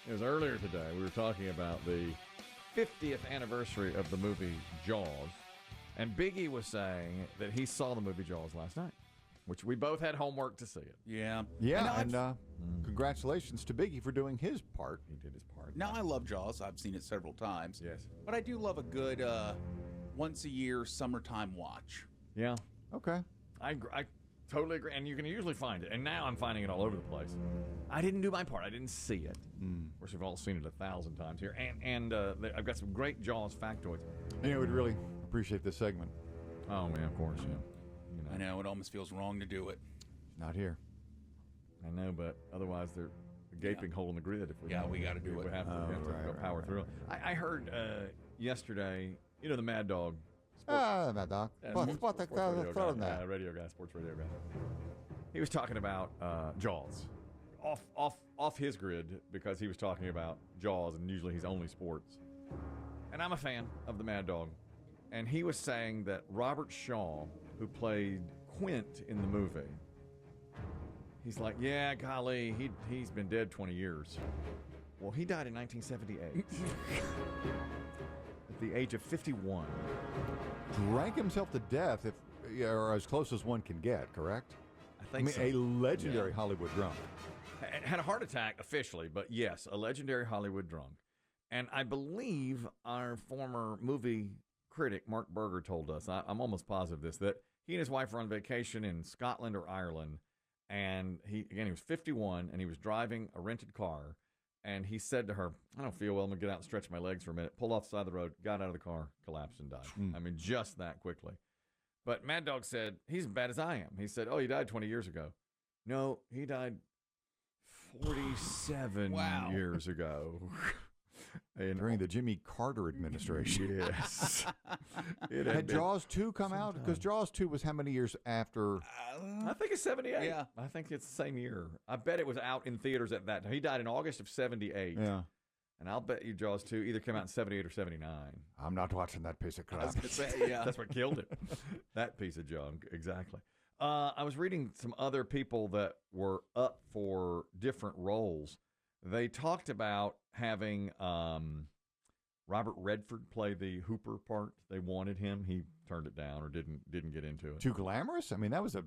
It was earlier today. We were talking about the 50th anniversary of the movie Jaws. And Biggie was saying that he saw the movie Jaws last night, which we both had homework to see it. Yeah. Yeah, and congratulations to Biggie for doing his part. He did his part. Now, I love Jaws. I've seen it several times. Yes. But I do love a good once-a-year summertime watch. Yeah. Okay. I totally agree. And you can usually find it. And now I'm finding it all over the place. I didn't do my part. I didn't see it. Of course, we've all seen it 1,000 times here. And I've got some great Jaws factoids. You know, we'd really appreciate this segment. Oh, man, of course, yeah. You know. I know, it almost feels wrong to do it. He's not here. I know, but other's there's a gaping hole in the grid. If we got to do it. We have to power through it. I heard yesterday, you know, the Mad Dog. Mad Dog. What the radio guy, sports radio guy. He was talking about Jaws, off his grid, because he was talking about Jaws, and usually he's only sports. And I'm a fan of the Mad Dog, and he was saying that Robert Shaw, who played Quint in the movie, he's like, yeah, golly, he's been dead 20 years. Well, he died in 1978 at the age of 51. Drank himself to death, or as close as one can get, correct? I think so. A legendary Hollywood drunk. Had a heart attack officially, but yes, a legendary Hollywood drunk. And I believe our former movie critic, Mark Berger, told us, I'm almost positive this, that he and his wife were on vacation in Scotland or Ireland. And he was 51, and he was driving a rented car. And he said to her, I don't feel well. I'm going to get out and stretch my legs for a minute. Pulled off the side of the road, got out of the car, collapsed and died. I mean, just that quickly. But Mad Dog said, he's as bad as I am. He said, oh, he died 20 years ago. No, he died 47 years ago. During the Jimmy Carter administration. Yes. Had Jaws 2 come out? Because Jaws 2 was how many years after? I think it's 78. Yeah. I think it's the same year. I bet it was out in theaters at that time. He died in August of 78. Yeah. And I'll bet you Jaws 2 either came out in 78 or 79. I'm not watching that piece of crap. That's what killed it. That piece of junk. Exactly. I was reading some other people that were up for different roles. They talked about having Robert Redford play the Hooper part. They wanted him. He turned it down or didn't get into it. Too glamorous? I mean, it was a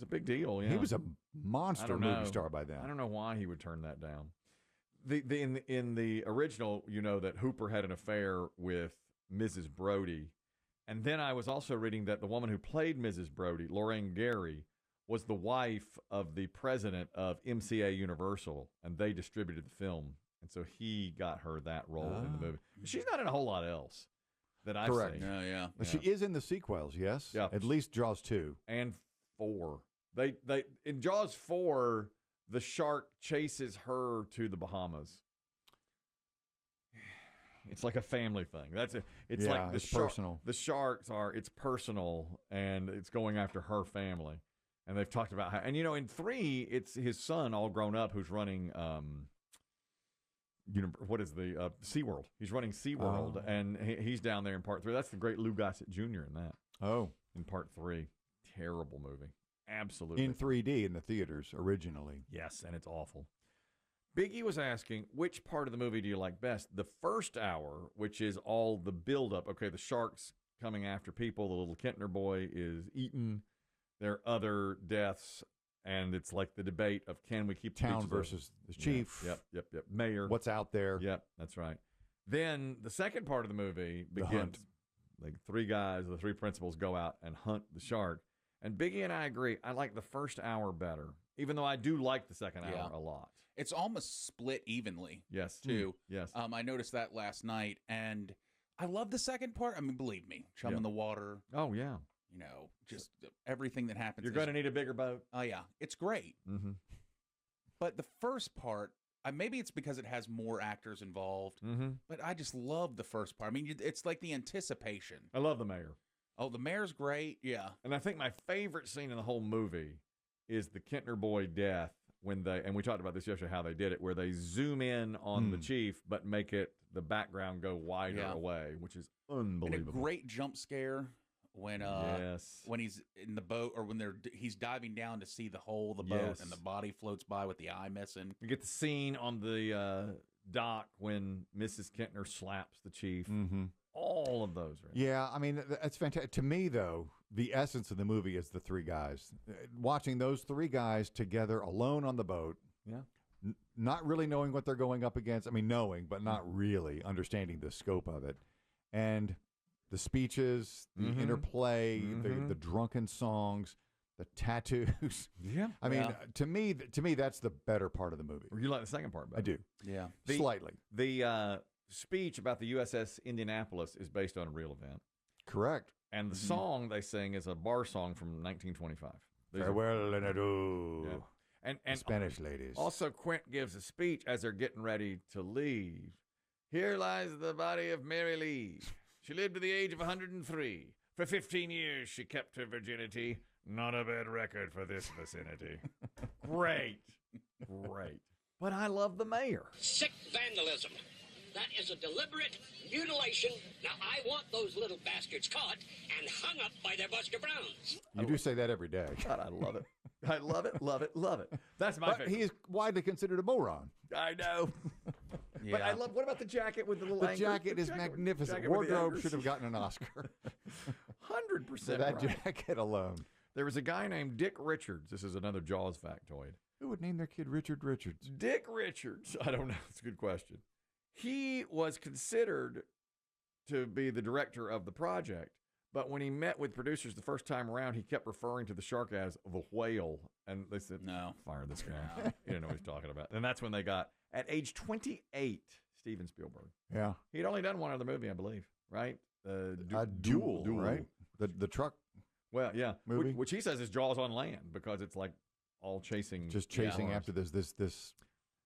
big deal. Yeah. He was a monster movie star by then. I don't know why he would turn that down. In the original, you know that Hooper had an affair with Mrs. Brody. And then I was also reading that the woman who played Mrs. Brody, Lorraine Gary, was the wife of the president of MCA Universal, and they distributed the film. And so he got her that role in the movie. She's not in a whole lot else that I've Correct. seen. Yeah. But she is in the sequels, yes? Yeah. At least Jaws 2. And 4. They in Jaws 4, the shark chases her to the Bahamas. It's like a family thing. It's like it's personal. The sharks it's personal, and it's going after her family. And they've talked about how, and you know, in 3, it's his son all grown up who's running, what is the SeaWorld? He's running SeaWorld, and he's down there in part 3. That's the great Lou Gossett Jr. in that. Oh. In part 3. Terrible movie. Absolutely. In 3D in the theaters originally. Yes, and it's awful. Biggie was asking, which part of the movie do you like best? The first hour, which is all the buildup. Okay, the shark's coming after people. The little Kintner boy is eaten. There are other deaths, and it's like the debate of can we keep town versus the chief. Yep. Mayor. What's out there? Yep, that's right. Then the second part of the movie begins. Like 3 guys, the 3 principals go out and hunt the shark. And Biggie and I agree. I like the first hour better, even though I do like the second hour a lot. It's almost split evenly. Yes. Too. Yes. I noticed that last night, and I love the second part. I mean, believe me, chum in the water. Oh, yeah. You know, just everything that happens. You're going to need a bigger boat. Oh, yeah. It's great. Mm-hmm. But the first part, maybe it's because it has more actors involved, but I just love the first part. I mean, it's like the anticipation. I love the mayor. Oh, the mayor's great. Yeah. And I think my favorite scene in the whole movie is the Kintner boy death and we talked about this yesterday, how they did it, where they zoom in on the chief, but make the background go wider away, which is unbelievable. And a great jump scare. When he's in the boat, or when he's diving down to see the boat, and the body floats by with the eye missing. You get the scene on the Doc when Mrs. Kentner slaps the chief. Mm-hmm. All of those. Right? Yeah, I mean, that's fantastic. To me, though, the essence of the movie is the three guys. Watching those three guys together alone on the boat. Yeah. Not really knowing what they're going up against. I mean, knowing, but not really understanding the scope of it. And the speeches, the interplay, the drunken songs, the tattoos. Yeah. I mean, to me, that's the better part of the movie. You like the second part, I do. Yeah. Slightly. The speech about the USS Indianapolis is based on a real event. Correct. And the song they sing is a bar song from 1925. Farewell and adieu. Yeah. And Spanish ladies. Also, Quint gives a speech as they're getting ready to leave. Here lies the body of Mary Lee. She lived to the age of 103. For 15 years, she kept her virginity. Not a bad record for this vicinity. Great. But I love the mayor. Sick vandalism. That is a deliberate mutilation. Now, I want those little bastards caught and hung up by their Buster Browns. You do say that every day. God, I love it. I love it, love it, love it. That's my favorite. He is widely considered a moron. I know. But I love, what about the jacket with the little The jacket is magnificent. Jacket with the Wardrobe anchors. should have gotten an Oscar 100% for that right. jacket alone. There was a guy named Dick Richards. This is another Jaws factoid. Who would name their kid Richard Richards? Dick Richards. I don't know. It's a good question. He was considered to be the director of the project, but when he met with producers the first time around, he kept referring to the shark as the whale. And they said, No. Fire this guy. You don't know what he's talking about. And that's when they got, at age 28, Steven Spielberg. Yeah. He'd only done one other movie, I believe, right? Duel, right? The truck Well, yeah. movie? Which he says is Jaws on land because it's like all chasing. Just chasing cars. after this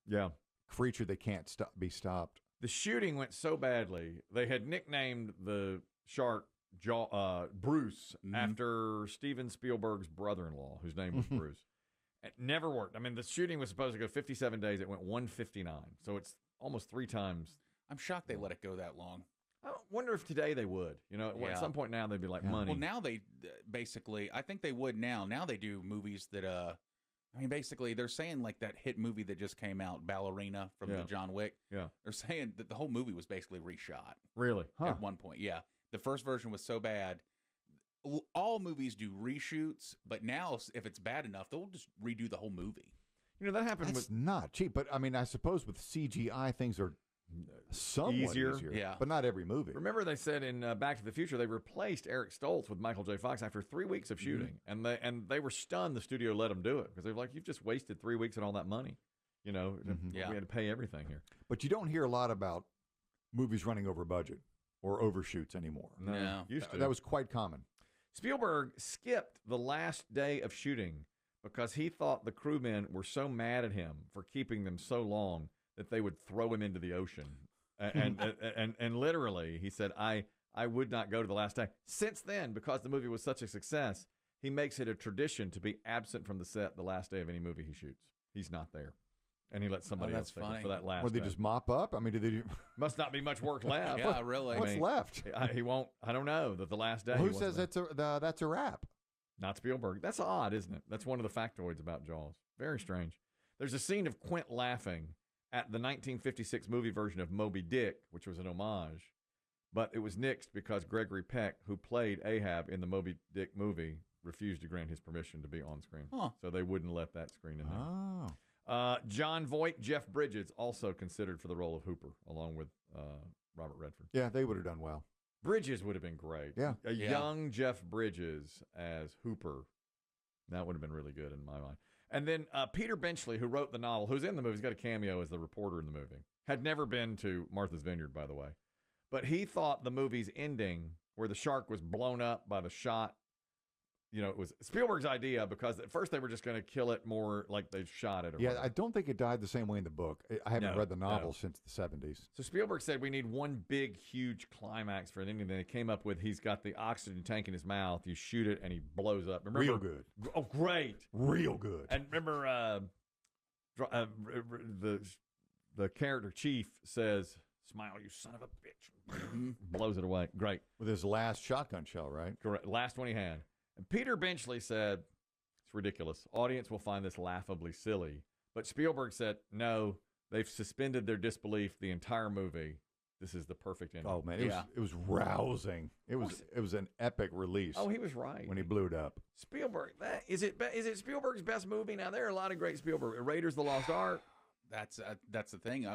Yeah. creature they can't be stopped. The shooting went so badly, they had nicknamed the shark Bruce after Steven Spielberg's brother-in-law, whose name was Bruce. It never worked. I mean, the shooting was supposed to go 57 days. It went 159. So it's almost 3 times. I'm shocked they let it go that long. I wonder if today they would. You know, at some point now they'd be like, money. Well, now they basically, I think they would now. Now they do movies that, I mean, basically they're saying like that hit movie that just came out, Ballerina from the John Wick. Yeah. They're saying that the whole movie was basically reshot. Really? At one point. Yeah. The first version was so bad. All movies do reshoots, but now if it's bad enough, they'll just redo the whole movie. You know, that happened That's with. not cheap. But I mean, I suppose with CGI, things are somewhat easier. Yeah. But not every movie. Remember, they said in Back to the Future they replaced Eric Stoltz with Michael J. Fox after 3 weeks of shooting, and they were stunned the studio let them do it because they were like, "You've just wasted 3 weeks and all that money." You know, we had to pay everything here. But you don't hear a lot about movies running over budget or overshoots anymore. No. Used to. That was quite common. Spielberg skipped the last day of shooting because he thought the crewmen were so mad at him for keeping them so long that they would throw him into the ocean. And literally, he said, I would not go to the last day. Since then, because the movie was such a success, he makes it a tradition to be absent from the set the last day of any movie he shoots. He's not there. And he lets somebody else take it for that last Would they day. just mop up? I mean, did they do... Must not be much work left. Yeah, really. What's left? He won't. I don't know. That the last day. Well, he who wasn't says there. that's a wrap? Not Spielberg. That's odd, isn't it? That's one of the factoids about Jaws. Very strange. There's a scene of Quint laughing at the 1956 movie version of Moby Dick, which was an homage, but it was nixed because Gregory Peck, who played Ahab in the Moby Dick movie, refused to grant his permission to be on screen. Huh. So they wouldn't let that screen in there. Oh. John Voight, Jeff Bridges, also considered for the role of Hooper, along with Robert Redford. Yeah, they would have done well. Bridges would have been great. Yeah. A young Jeff Bridges as Hooper. That would have been really good in my mind. And then Peter Benchley, who wrote the novel, who's in the movie, he's got a cameo as the reporter in the movie. Had never been to Martha's Vineyard, by the way. But he thought the movie's ending, where the shark was blown up by the shot, you know, it was Spielberg's idea because at first they were just going to kill it more like they shot it. Or Yeah, whatever. I don't think it died the same way in the book. I haven't No, read the novel no. since the 70s. So Spielberg said we need one big, huge climax for an ending. Then he came up with he's got the oxygen tank in his mouth. You shoot it and he blows up. Remember, Real good. Oh, great. Real good. And remember, the character chief says, "Smile, you son of a bitch." Blows it away. Great. With his last shotgun shell, right? Correct. Last one he had. And Peter Benchley said, "It's ridiculous. Audience will find this laughably silly." But Spielberg said, "No, They've suspended their disbelief the entire movie. This is the perfect ending. Oh man, it was rousing. It was an epic release. Oh, he was right. When he blew it up. Spielberg. Is it Spielberg's best movie? Now there are a lot of great Spielberg. Raiders of the Lost Ark. That's the thing.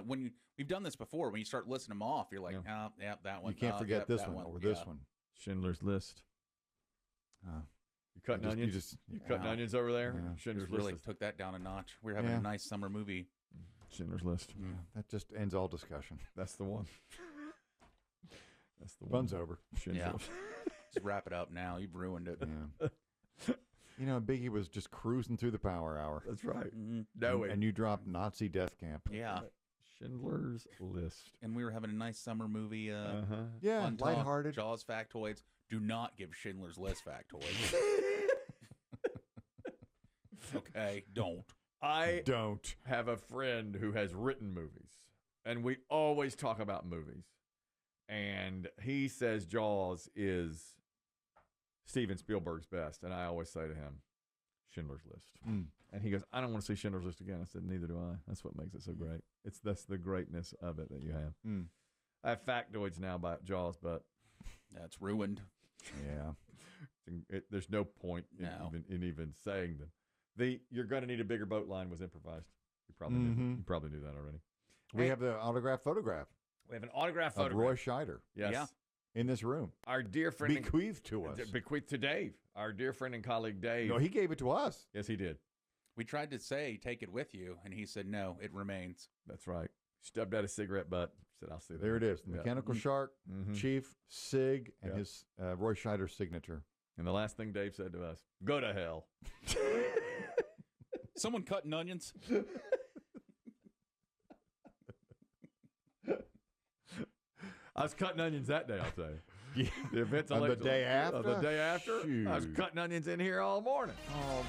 We've done this before. When you start listing them off, you're like, oh, yeah, that one. You can't forget this one or this one. Schindler's List. You cutting onions? You cutting onions over there? Yeah. Schindler's really List. Took that down a notch. We're having a nice summer movie. Schindler's List. Yeah, that just ends all discussion. That's the one. That's the one. Fun's over. Schindler's List. Just wrap it up now. You've ruined it. Yeah. You know, Biggie was just cruising through the power hour. That's right. Mm-hmm. No, and you dropped Nazi death camp. Yeah. Schindler's List. And we were having a nice summer movie. Yeah, fun talk. lighthearted. Jaws factoids. Do not give Schindler's List factoids. Okay, don't. I don't have a friend who has written movies, and we always talk about movies. And he says Jaws is Steven Spielberg's best, and I always say to him, Schindler's List. And he goes, I don't want to see Schindler's List again. I said, neither do I. That's what makes it so great. That's the greatness of it that you have. I have factoids now about Jaws, but that's ruined. Yeah. There's no point in even saying them. You're going to need a bigger boat line was improvised. You probably knew that already. We have the autographed photograph. We have an autograph photograph of Roy Scheider. Yes. Yeah. In this room. Our dear friend. Bequeathed to us. Bequeathed to Dave. Our dear friend and colleague Dave. No, he gave it to us. Yes, he did. We tried to say, take it with you, and he said, no, it remains. That's right. Stubbed out a cigarette butt. Said, I'll see that. There it is. The Mechanical Shark, Chief, Sig, and his Roy Scheider signature. And the last thing Dave said to us, go to hell. Someone cutting onions? I was cutting onions that day, I'll tell you. Yeah. The event's on the day after? The day after, Shoot. I was cutting onions in here all morning. Oh,